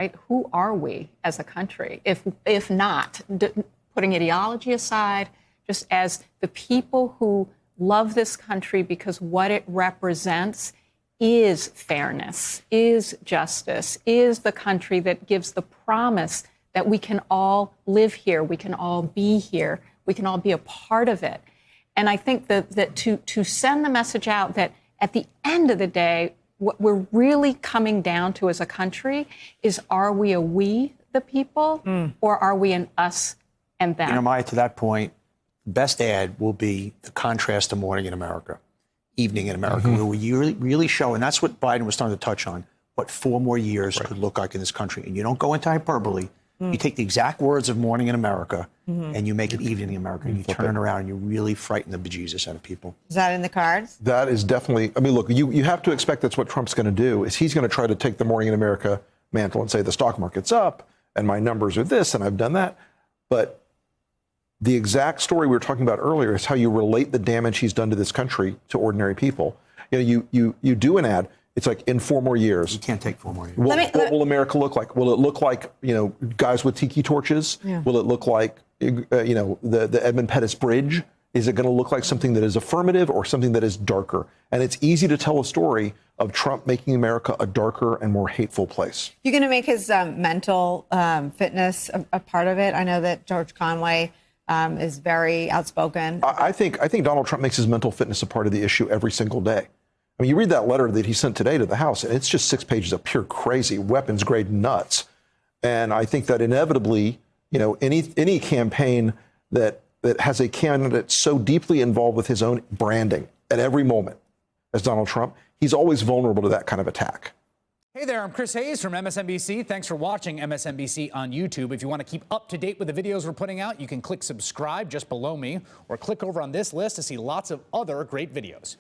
right? Who are we as a country? If not, putting ideology aside, just as the people who love this country because what it represents is fairness, is justice, is the country that gives the promise that we can all live here, we can all be here, we can all be a part of it. And I think that to send the message out that at the end of the day, what we're really coming down to as a country is, are we a we, the people, or are we an us and them? You know, Maya, to that point, best ad will be the contrast to Morning in America, Evening in America, where we really show, and that's what Biden was starting to touch on, what 4 more years could look like in this country. And you don't go into hyperbole. You take the exact words of Morning in America and you make it Evening in America, and you turn it around and you really frighten the bejesus out of people. Is that in the cards? That is definitely, I mean, look, you have to expect that's what Trump's going to do, is he's going to try to take the Morning in America mantle and say the stock market's up and my numbers are this and I've done that. But the exact story we were talking about earlier is how you relate the damage he's done to this country to ordinary people. You know, you do an ad. It's like, in 4 more years. You can't take 4 more years. What will America look like? Will it look like, you know, guys with tiki torches? Yeah. Will it look like, you know, the Edmund Pettus Bridge? Is it going to look like something that is affirmative or something that is darker? And it's easy to tell a story of Trump making America a darker and more hateful place. You're going to make his mental fitness a part of it. I know that George Conway is very outspoken. I think Donald Trump makes his mental fitness a part of the issue every single day. I mean, you read that letter that he sent today to the House, and it's just 6 pages of pure crazy, weapons-grade nuts. And I think that inevitably, you know, any campaign that has a candidate so deeply involved with his own branding at every moment as Donald Trump, he's always vulnerable to that kind of attack. Hey there, I'm Chris Hayes from MSNBC. Thanks for watching MSNBC on YouTube. If you want to keep up to date with the videos we're putting out, you can click subscribe just below me, or click over on this list to see lots of other great videos.